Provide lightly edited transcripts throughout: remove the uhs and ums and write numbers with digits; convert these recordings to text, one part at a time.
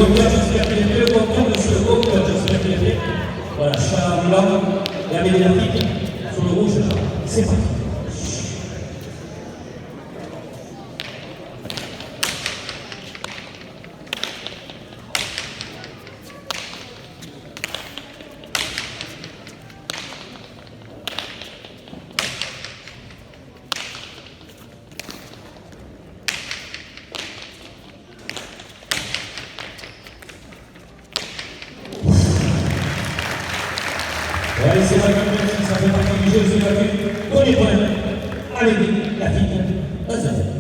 compteur, j'espère qu'il est le compteur, monsieur le compteur, j'espère qu'il est. Voilà, chat blanc et avec la pique sur le rouge, là. C'est parti. Allez, c'est vrai que ça fait partie du jeu, c'est la vie. Premier point. Allez, la fille. Vas-y.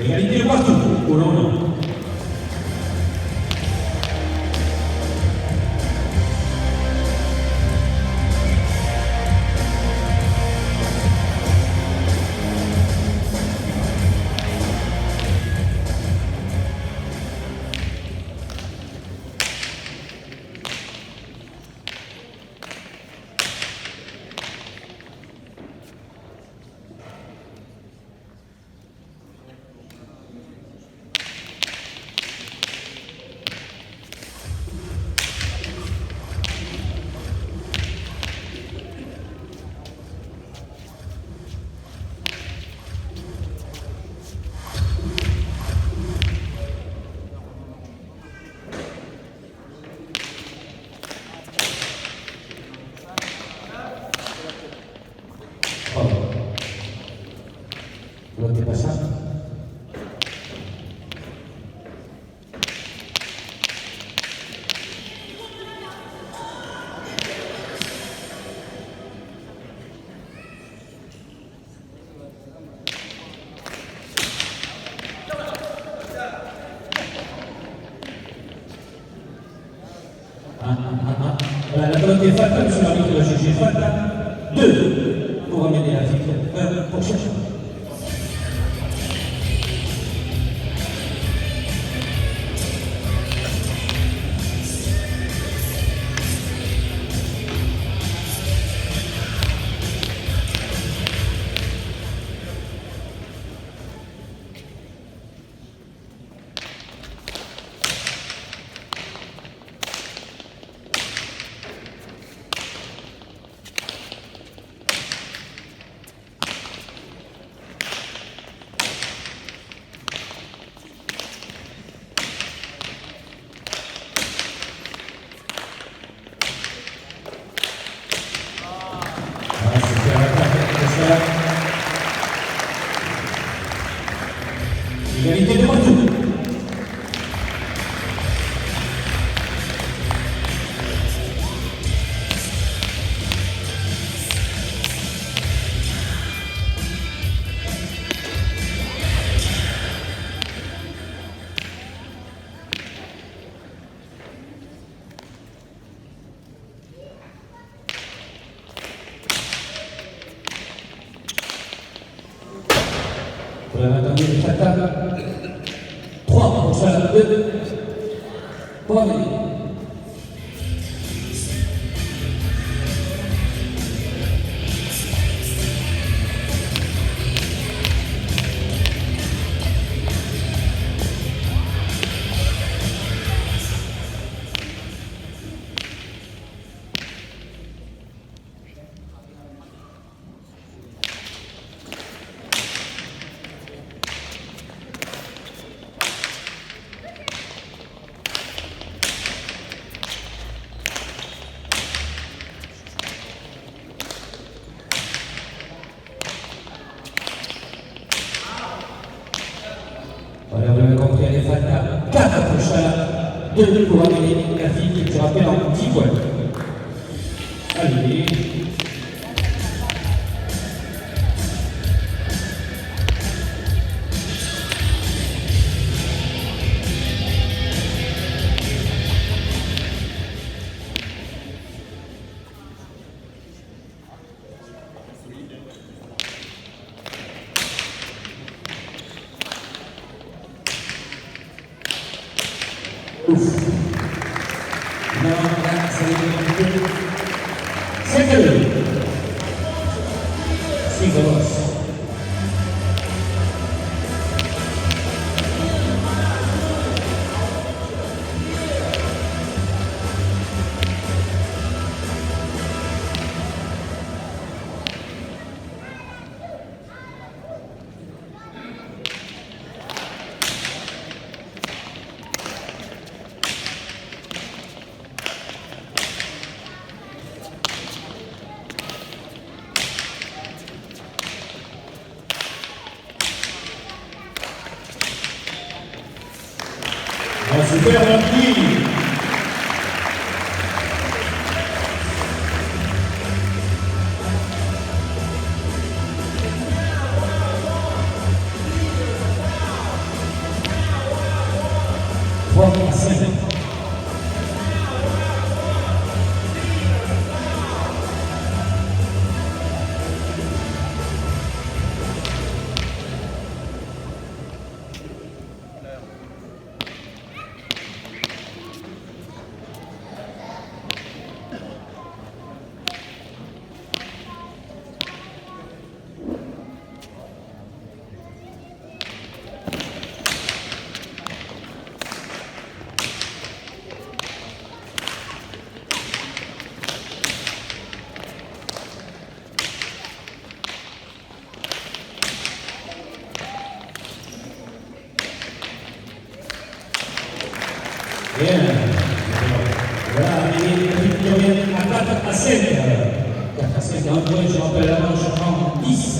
Égalité partout, au long. Lo que pasa. Voilà, la pelote est falta, monsieur l'arbitre de la juger falta. 2 pour amener la fille. Pour chercher. Égalité de partout. Vous l'avez entendu, le 3 pour ça, 2. Pas venir. 2 pour amener la fille qui te rappelle en 10 points. Allez. Ouf. Non, là, ça va être compliqué. C'est que le. C'est grosse. Super rempli. Bien. Voilà, il revient à 4 à 5. 4 à 5, en point, je rappelle la manche en 10.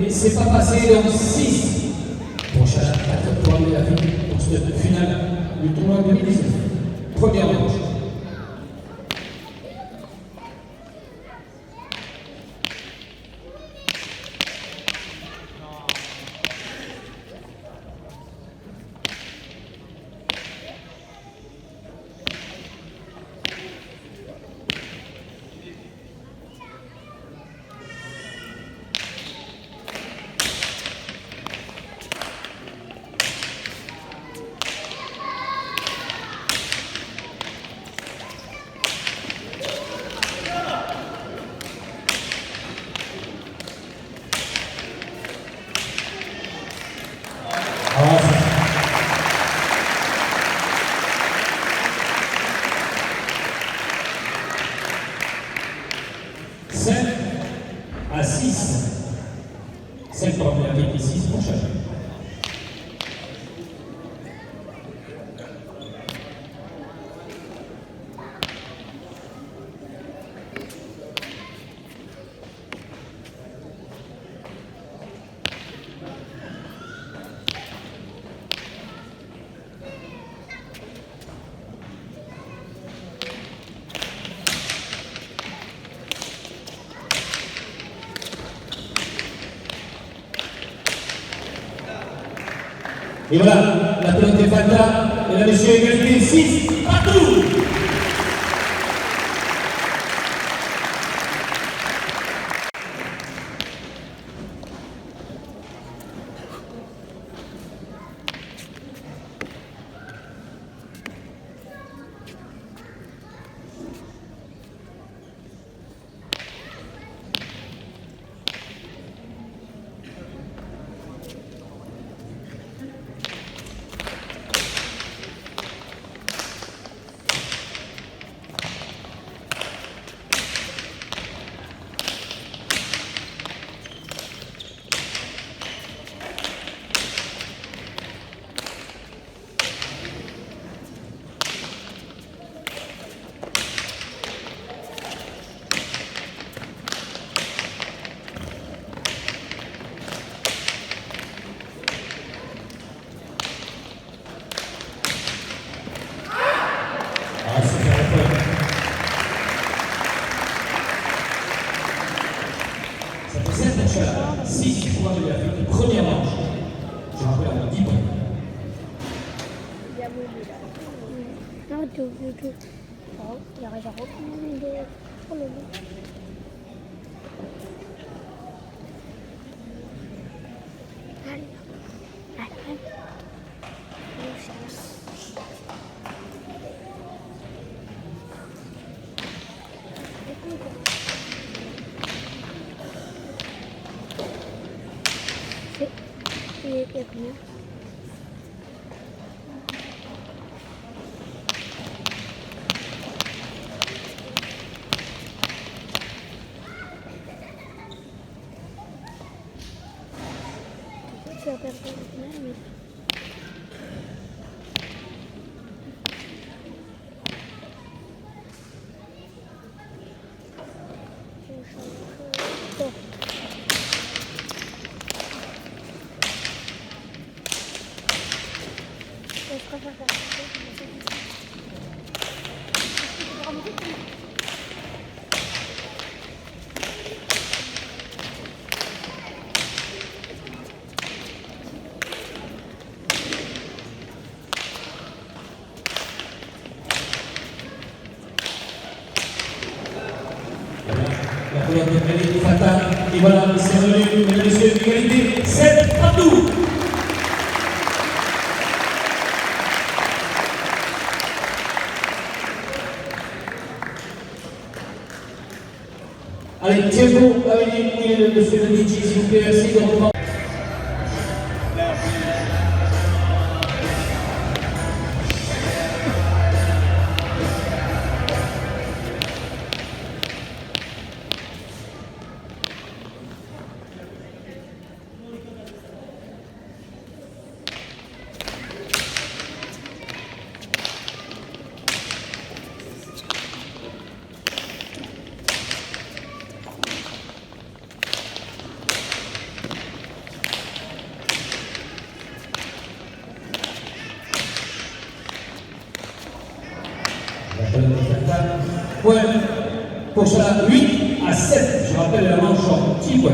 C'est pas passé donc 6 pour chaque 4 points de la pour cette finale du tournoi 2019. Première manche. À 6. 5 premières et 6 pour chacun. Et voilà, la pelote est Fanta, et la monsieur égalité 6 partout. du. Oh, j'arrive à reprendre de. Oh là là. Allez, allez. Il y a combien? Tu vas perdre le final, mais... Bon. Je préfère faire ça. La couleur de Frédéric Fatal, et voilà, c'est revenu, mesdames et messieurs, l'égalité, 7-2. Allez, Thiago, avec le monsieur de DJ, s'il vous plaît, merci de reprendre. Point pour cela, 8-7. Je rappelle la manche en petit point.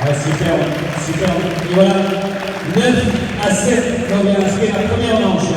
Ah, super, super. Et voilà, 9-7. Donc, on a inscrit la première manche, 9-7.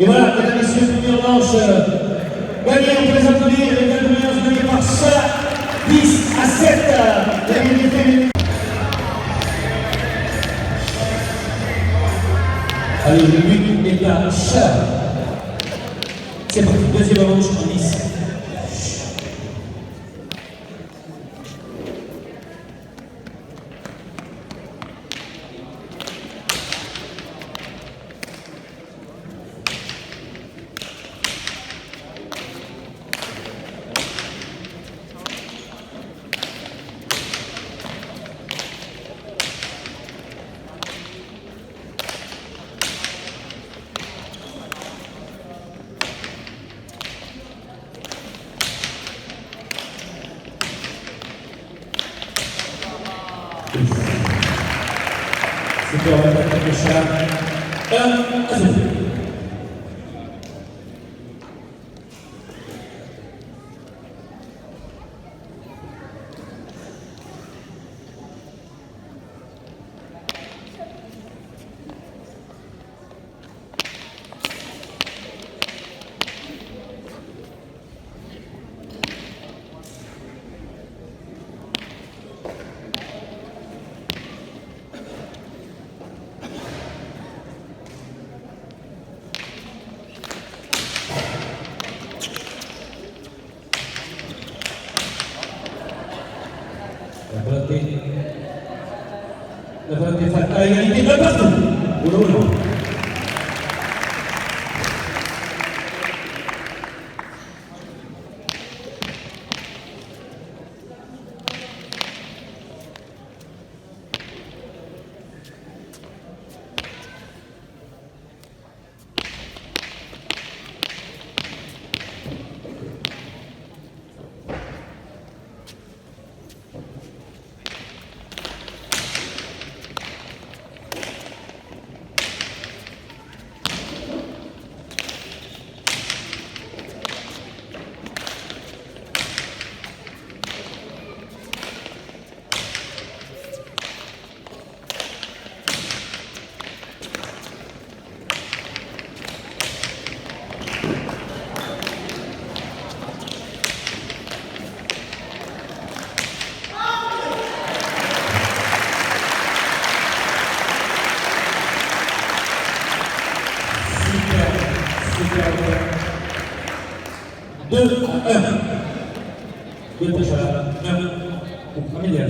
Et voilà, mesdames et messieurs, première manche gagnée, on peut les applaudir, les gagnants gagnés par cela, 10-7, la minute féminine. Allez, le but est à Cher. C'est parti, deuxième manche en 10. Super, on va attaquer le chat. 1-0. La volonté faite à égalité de partout. Oula. Deux à un. Deux pour Chala, un pour Amélia.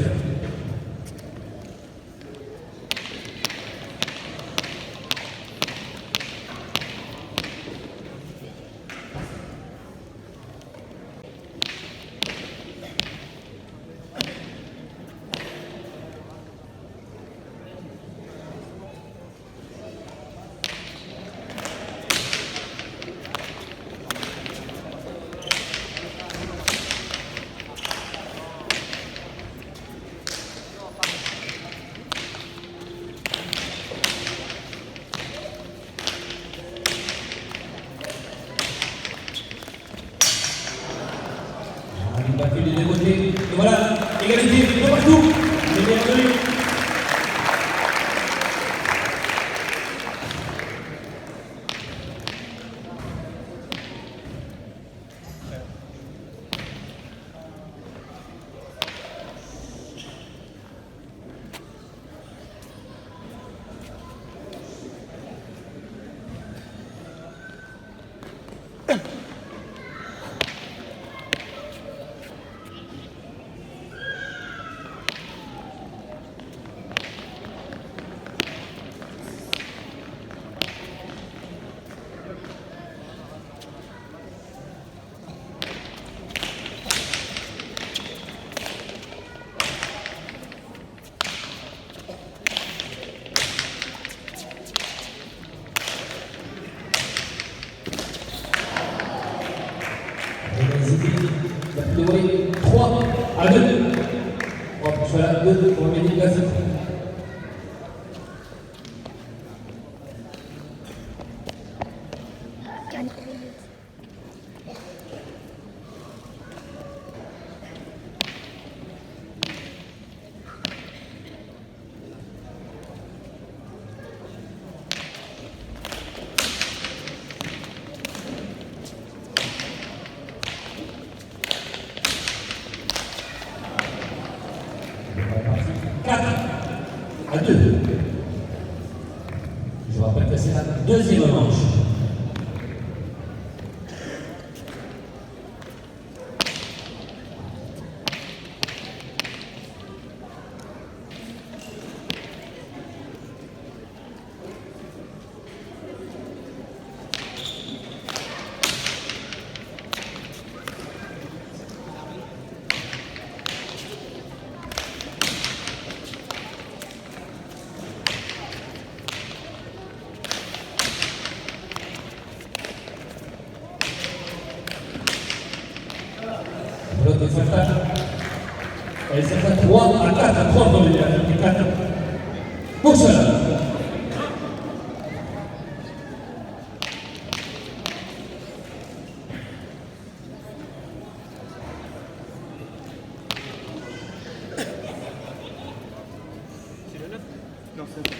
Battu des deux côtés. Et voilà, égalité de partout. C'est bienvenu. La catégorie 3 à 2. On va passer à 2 pour Amélie Gazette. À 2. Je rappelle que c'est la deuxième manche. L'autre s'attaque. Elle s'attaque 3 à 4 à 3 dans les 4. Pour cela. C'est le 9 ? Non, c'est le 9.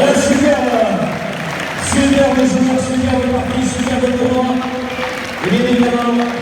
Voilà, super, superbe joueur, superbe partie, superbe tournoi. Et bien évidemment,